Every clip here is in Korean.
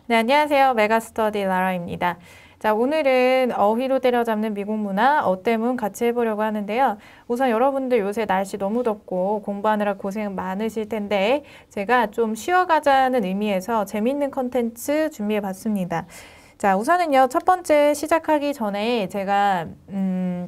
네, 안녕하세요. 메가스터디 라라입니다. 자, 오늘은 어휘로 때려잡는 미국 문화, 어때문 같이 해보려고 하는데요. 우선 여러분들 요새 날씨 너무 덥고 공부하느라 고생 많으실 텐데 제가 좀 쉬어가자는 의미에서 재밌는 컨텐츠 준비해봤습니다. 자, 우선은요, 첫 번째 시작하기 전에 제가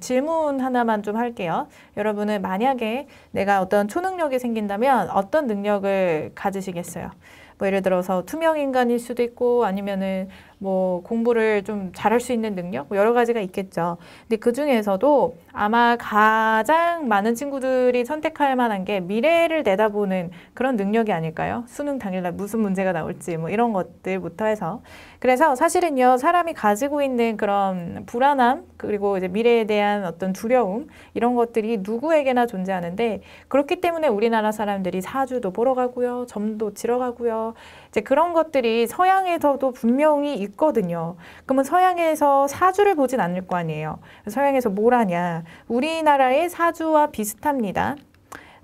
질문 하나만 좀 할게요. 여러분은 만약에 내가 어떤 초능력이 생긴다면 어떤 능력을 가지시겠어요? 뭐 예를 들어서 투명 인간일 수도 있고 아니면은 뭐 공부를 좀 잘할 수 있는 능력 뭐 여러 가지가 있겠죠. 근데 그 중에서도 아마 가장 많은 친구들이 선택할 만한 게 미래를 내다보는 그런 능력이 아닐까요? 수능 당일날 무슨 문제가 나올지 뭐 이런 것들부터 해서. 그래서 사실은요, 사람이 가지고 있는 그런 불안함 그리고 이제 미래에 대한 어떤 두려움 이런 것들이 누구에게나 존재하는데, 그렇기 때문에 우리나라 사람들이 사주도 보러 가고요, 점도 치러 가고요. 이제 그런 것들이 서양에서도 분명히 있거든요. 그러면 서양에서 사주를 보진 않을 거 아니에요. 서양에서 뭘 하냐? 우리나라의 사주와 비슷합니다.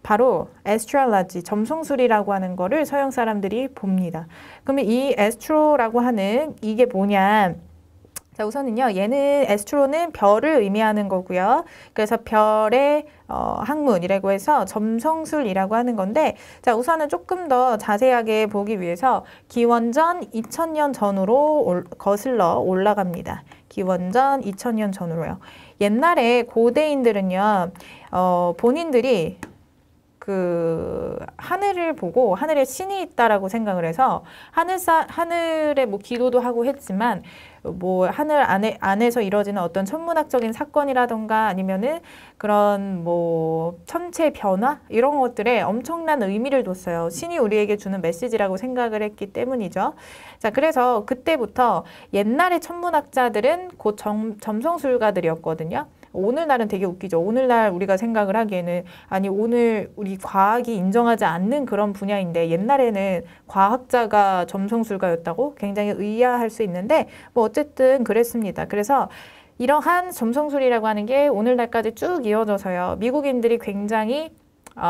바로 astrology, 점성술이라고 하는 거를 서양 사람들이 봅니다. 그러면 이 astro라고 하는 이게 뭐냐? 자, 우선은요, 얘는 에스트로는 별을 의미하는 거고요. 그래서 별의 학문이라고 해서 점성술이라고 하는 건데, 자, 우선은 조금 더 자세하게 보기 위해서 기원전 2000년 전으로 거슬러 올라갑니다. 기원전 2000년 전으로요. 옛날에 고대인들은요, 본인들이 그 하늘을 보고 하늘에 신이 있다라고 생각을 해서 하늘에 뭐 기도도 하고 했지만, 뭐 하늘 안에서 이루어지는 어떤 천문학적인 사건이라던가 아니면은 그런 뭐 천체 변화 이런 것들에 엄청난 의미를 뒀어요. 신이 우리에게 주는 메시지라고 생각을 했기 때문이죠. 자, 그래서 그때부터 옛날의 천문학자들은 곧 점성술가들이었거든요. 오늘날은 되게 웃기죠. 오늘날 우리가 생각을 하기에는 아니 오늘 우리 과학이 인정하지 않는 그런 분야인데 옛날에는 과학자가 점성술가였다고 굉장히 의아할 수 있는데 뭐 어쨌든 그랬습니다. 그래서 이러한 점성술이라고 하는 게 오늘날까지 쭉 이어져서요. 미국인들이 굉장히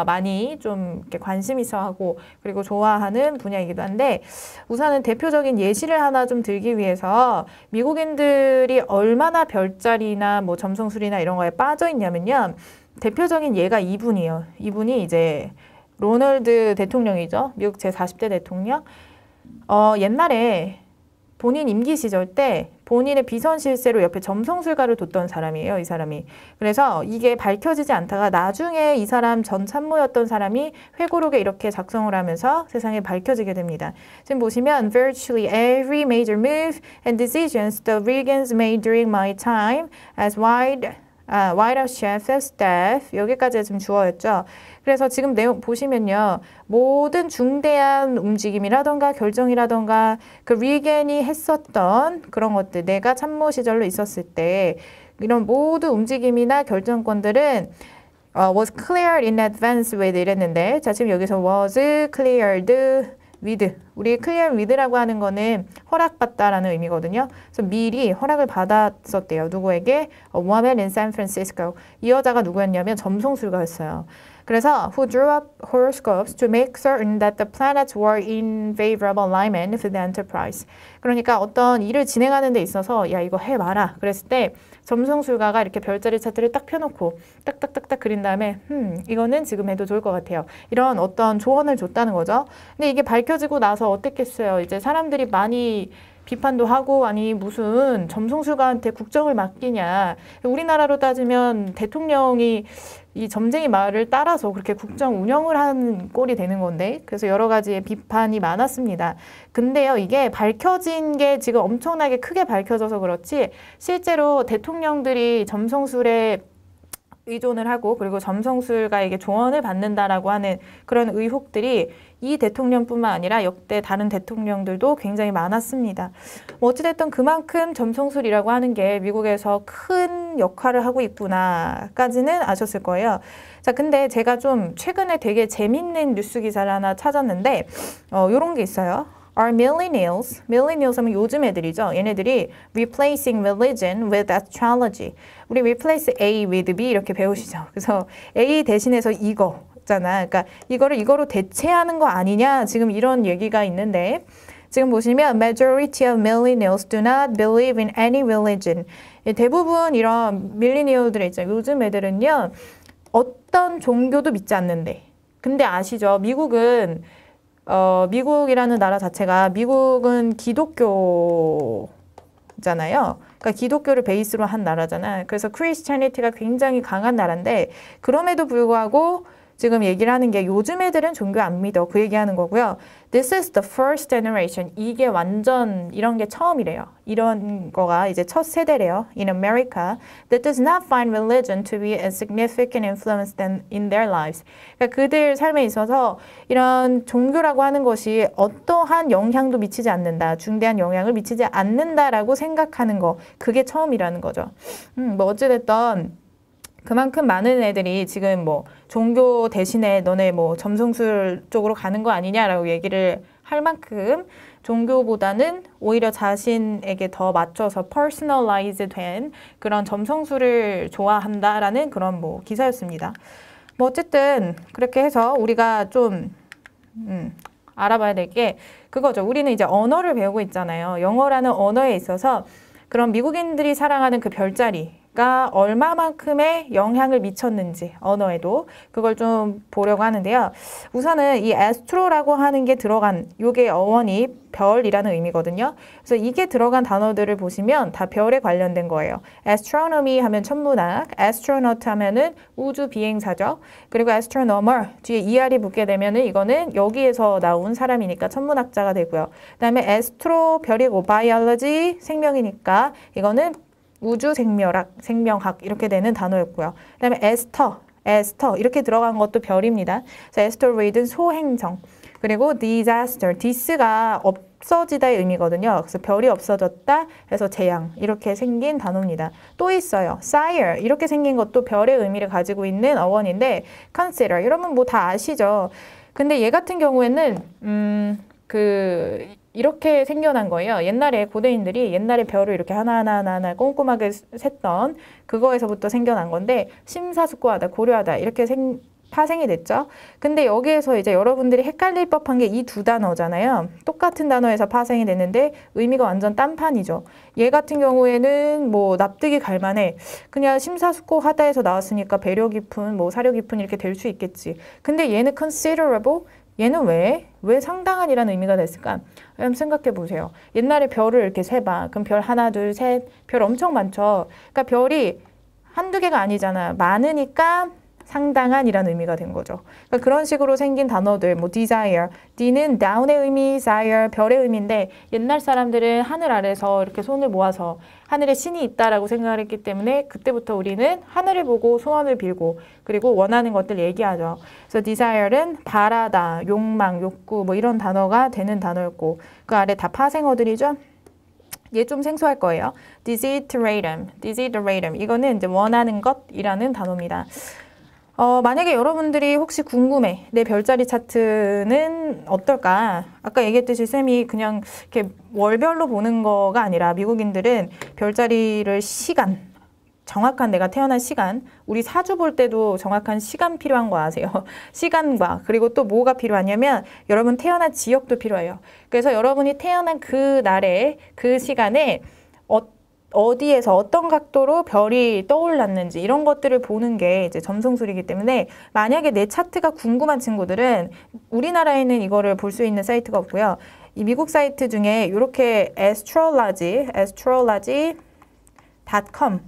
많이 좀 이렇게 관심 있어 하고 그리고 좋아하는 분야이기도 한데, 우선은 대표적인 예시를 하나 좀 들기 위해서 미국인들이 얼마나 별자리나 뭐 점성술이나 이런 거에 빠져 있냐면요. 대표적인 예가 이분이에요. 이분이 이제 로널드 대통령이죠. 미국 제40대 대통령. 옛날에 본인 임기 시절 때 본인의 비선 실세로 옆에 점성술가를 뒀던 사람이에요, 이 사람이. 그래서 이게 밝혀지지 않다가 나중에 이 사람 전 참모였던 사람이 회고록에 이렇게 작성을 하면서 세상에 밝혀지게 됩니다. 지금 보시면 Virtually every major move and decisions the Reagans made during my time as White House Chief of Staff, 여기까지 지금 주어였죠. 그래서 지금 내용 보시면요, 모든 중대한 움직임이라던가 결정이라던가 그 리겐이 했었던 그런 것들, 내가 참모 시절로 있었을 때 이런 모든 움직임이나 결정권들은 was cleared in advance with 이랬는데, 자, 지금 여기서 was cleared with, 우리 clear with라고 하는 거는 허락받다라는 의미거든요. 그래서 미리 허락을 받았었대요. 누구에게? A woman in San Francisco. 이 여자가 누구였냐면 점성술가였어요. 그래서 who drew up horoscopes to make certain that the planets were in favorable alignment for the enterprise. 그러니까 어떤 일을 진행하는 데 있어서 야, 이거 해봐라 그랬을 때 점성술가가 이렇게 별자리 차트를 딱 펴놓고 딱딱딱딱 그린 다음에 이거는 지금 해도 좋을 것 같아요. 이런 어떤 조언을 줬다는 거죠. 근데 이게 밝혀지고 나서 어땠겠어요? 이제 사람들이 많이 비판도 하고, 아니 무슨 점성술가한테 국정을 맡기냐. 우리나라로 따지면 대통령이 이 점쟁이 말을 따라서 그렇게 국정 운영을 하는 꼴이 되는 건데, 그래서 여러 가지의 비판이 많았습니다. 근데요, 이게 밝혀진 게 지금 엄청나게 크게 밝혀져서 그렇지 실제로 대통령들이 점성술에 의존을 하고 그리고 점성술가에게 조언을 받는다라고 하는 그런 의혹들이 이 대통령뿐만 아니라 역대 다른 대통령들도 굉장히 많았습니다. 뭐 어찌됐든 그만큼 점성술이라고 하는 게 미국에서 큰 역할을 하고 있구나까지는 아셨을 거예요. 자, 근데 제가 좀 최근에 되게 재밌는 뉴스 기사를 하나 찾았는데 요런 게 있어요. Are millennials 하면 요즘 애들이죠. 얘네들이 replacing religion with astrology. 우리 replace A with B 이렇게 배우시죠. 그래서 A 대신해서 이거 있잖아. 그러니까 이거로 대체하는 거 아니냐 지금 이런 얘기가 있는데, 지금 보시면 majority of millennials do not believe in any religion. 대부분 이런 밀레니얼들 있잖아요. 요즘 애들은요. 어떤 종교도 믿지 않는데. 근데 아시죠? 미국은 미국이라는 나라 자체가 미국은 기독교잖아요. 그러니까 기독교를 베이스로 한 나라잖아요. 그래서 크리스찬리티가 굉장히 강한 나라인데 그럼에도 불구하고 지금 얘기를 하는 게 요즘 애들은 종교 안 믿어. 그 얘기하는 거고요. This is the first generation. 이게 완전 이런 게 처음이래요. 이런 거가 이제 첫 세대래요. In America, that does not find religion to be a significant influence in their lives. 그러니까 그들 삶에 있어서 이런 종교라고 하는 것이 어떠한 영향도 미치지 않는다. 중대한 영향을 미치지 않는다라고 생각하는 거. 그게 처음이라는 거죠. 뭐 어찌됐든 그만큼 많은 애들이 지금 뭐 종교 대신에 너네 뭐 점성술 쪽으로 가는 거 아니냐라고 얘기를 할 만큼 종교보다는 오히려 자신에게 더 맞춰서 퍼스널라이즈 된 그런 점성술을 좋아한다라는 그런 뭐 기사였습니다. 뭐 어쨌든 그렇게 해서 우리가 좀 알아봐야 될 게 그거죠. 우리는 이제 언어를 배우고 있잖아요. 영어라는 언어에 있어서 그런 미국인들이 사랑하는 그 별자리가 얼마만큼의 영향을 미쳤는지 언어에도 그걸 좀 보려고 하는데요. 우선은 이 astro라고 하는 게 들어간 요게 어원이 별이라는 의미거든요. 그래서 이게 들어간 단어들을 보시면 다 별에 관련된 거예요. astronomy 하면 천문학, astronaut 하면은 우주 비행사죠. 그리고 astronomer 뒤에 ER이 붙게 되면은 이거는 여기에서 나온 사람이니까 천문학자가 되고요. 그다음에 astro 별이고 biology 생명이니까 이거는 우주 생명학 이렇게 되는 단어였고요. 그다음에 에스터 이렇게 들어간 것도 별입니다. 그래서 에스터로이드는 소행성. 그리고 disaster, dis가 없어지다의 의미거든요. 그래서 별이 없어졌다 해서 재앙 이렇게 생긴 단어입니다. 또 있어요. sire 이렇게 생긴 것도 별의 의미를 가지고 있는 어원인데 consider 여러분 뭐 다 아시죠? 근데 얘 같은 경우에는 이렇게 생겨난 거예요. 옛날에 고대인들이 옛날에 별을 이렇게 하나하나 꼼꼼하게 셌던 그거에서부터 생겨난 건데 심사숙고하다, 고려하다 이렇게 파생이 됐죠. 근데 여기에서 이제 여러분들이 헷갈릴 법한 게 이 두 단어잖아요. 똑같은 단어에서 파생이 됐는데 의미가 완전 딴판이죠. 얘 같은 경우에는 뭐 납득이 갈 만해. 그냥 심사숙고하다에서 나왔으니까 배려 깊은, 뭐 사려 깊은 이렇게 될 수 있겠지. 근데 얘는 considerable 얘는 왜 상당한이라는 의미가 됐을까? 한번 생각해 보세요. 옛날에 별을 이렇게 세봐. 그럼 별 하나, 둘, 셋, 별 엄청 많죠. 그러니까 별이 한두 개가 아니잖아. 많으니까 상당한이라는 의미가 된 거죠. 그러니까 그런 식으로 생긴 단어들, 뭐 desire, D는 down의 의미, desire, 별의 의미인데 옛날 사람들은 하늘 아래서 이렇게 손을 모아서 하늘에 신이 있다라고 생각을 했기 때문에 그때부터 우리는 하늘을 보고 소원을 빌고 그리고 원하는 것들 얘기하죠. 그래서 desire는 바라다, 욕망, 욕구 뭐 이런 단어가 되는 단어였고 그 아래 다 파생어들이죠. 얘 좀 생소할 거예요. desideratum 이거는 이제 원하는 것이라는 단어입니다. 만약에 여러분들이 혹시 궁금해. 내 별자리 차트는 어떨까? 아까 얘기했듯이 쌤이 그냥 이렇게 월별로 보는 거가 아니라 미국인들은 별자리를 정확한 내가 태어난 시간, 우리 사주 볼 때도 정확한 시간 필요한 거 아세요? 시간과 그리고 또 뭐가 필요하냐면 여러분 태어난 지역도 필요해요. 그래서 여러분이 태어난 그 날에 그 시간에 어디에서 어떤 각도로 별이 떠올랐는지 이런 것들을 보는 게 이제 점성술이기 때문에 만약에 내 차트가 궁금한 친구들은 우리나라에는 이거를 볼 수 있는 사이트가 없고요. 이 미국 사이트 중에 이렇게 astrology.com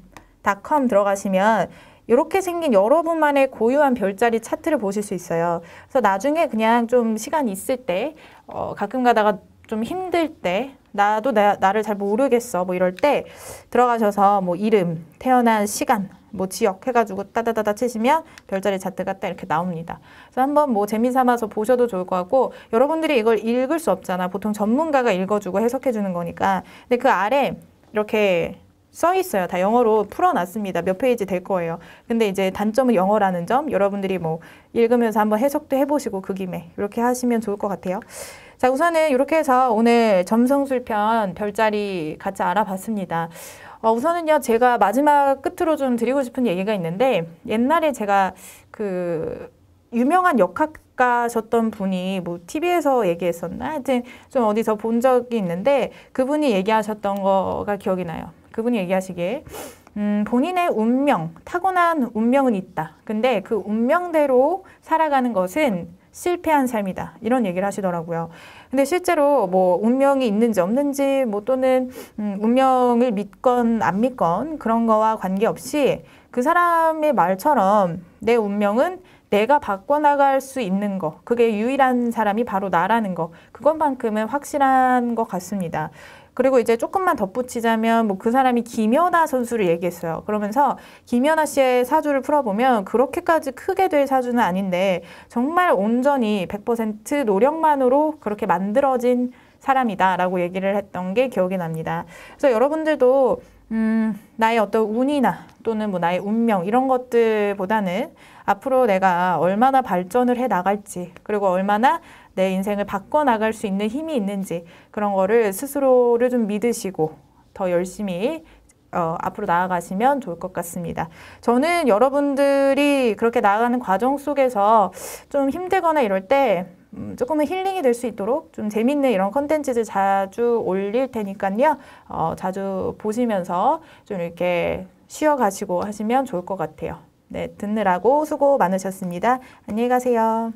들어가시면 이렇게 생긴 여러분만의 고유한 별자리 차트를 보실 수 있어요. 그래서 나중에 그냥 좀 시간 있을 때 가끔 가다가 좀 힘들 때 나도 나를 잘 모르겠어 뭐 이럴 때 들어가셔서 뭐 이름, 태어난 시간, 뭐 지역 해가지고 따다다다 치시면 별자리 차트가 딱 이렇게 나옵니다. 그래서 한번 뭐 재미삼아서 보셔도 좋을 것 같고 여러분들이 이걸 읽을 수 없잖아. 보통 전문가가 읽어주고 해석해주는 거니까. 근데 그 아래 이렇게 써 있어요. 다 영어로 풀어놨습니다. 몇 페이지 될 거예요. 근데 이제 단점은 영어라는 점 여러분들이 뭐 읽으면서 한번 해석도 해보시고 그 김에 이렇게 하시면 좋을 것 같아요. 자, 우선은 이렇게 해서 오늘 점성술편 별자리 같이 알아봤습니다. 우선은요, 제가 마지막 끝으로 좀 드리고 싶은 얘기가 있는데 옛날에 제가 유명한 역학가셨던 분이 뭐 TV에서 얘기했었나? 하여튼 좀 어디서 본 적이 있는데 그분이 얘기하셨던 거가 기억이 나요. 그분이 얘기하시기에 본인의 운명, 타고난 운명은 있다. 근데 그 운명대로 살아가는 것은 실패한 삶이다. 이런 얘기를 하시더라고요. 근데 실제로 뭐 운명이 있는지 없는지 뭐 또는 운명을 믿건 안 믿건 그런 거와 관계없이 그 사람의 말처럼 내 운명은 내가 바꿔나갈 수 있는 거, 그게 유일한 사람이 바로 나라는 거, 그것만큼은 확실한 것 같습니다. 그리고 이제 조금만 덧붙이자면 뭐 그 사람이 김연아 선수를 얘기했어요. 그러면서 김연아 씨의 사주를 풀어보면 그렇게까지 크게 될 사주는 아닌데 정말 온전히 100% 노력만으로 그렇게 만들어진 사람이다라고 얘기를 했던 게 기억이 납니다. 그래서 여러분들도 나의 어떤 운이나 또는 뭐 나의 운명 이런 것들보다는 앞으로 내가 얼마나 발전을 해 나갈지 그리고 얼마나 내 인생을 바꿔나갈 수 있는 힘이 있는지 그런 거를 스스로를 좀 믿으시고 더 열심히 앞으로 나아가시면 좋을 것 같습니다. 저는 여러분들이 그렇게 나아가는 과정 속에서 좀 힘들거나 이럴 때 조금은 힐링이 될 수 있도록 좀 재밌는 이런 컨텐츠들 자주 올릴 테니까요. 자주 보시면서 좀 이렇게 쉬어가시고 하시면 좋을 것 같아요. 네, 듣느라고 수고 많으셨습니다. 안녕히 가세요.